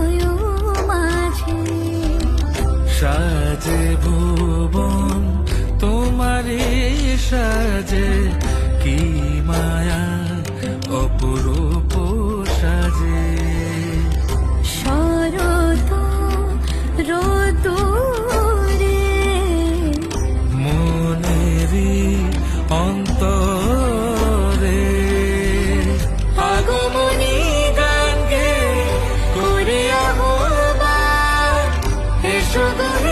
হৃদয় মাঝে সাজে ভুবন তোমারে সাজে, কি মায়া অপরূপ সাজে। শরৎ রোদুরে মনেরি অন্তরে আগমনী গান গে করে আহ্বান, এসো গো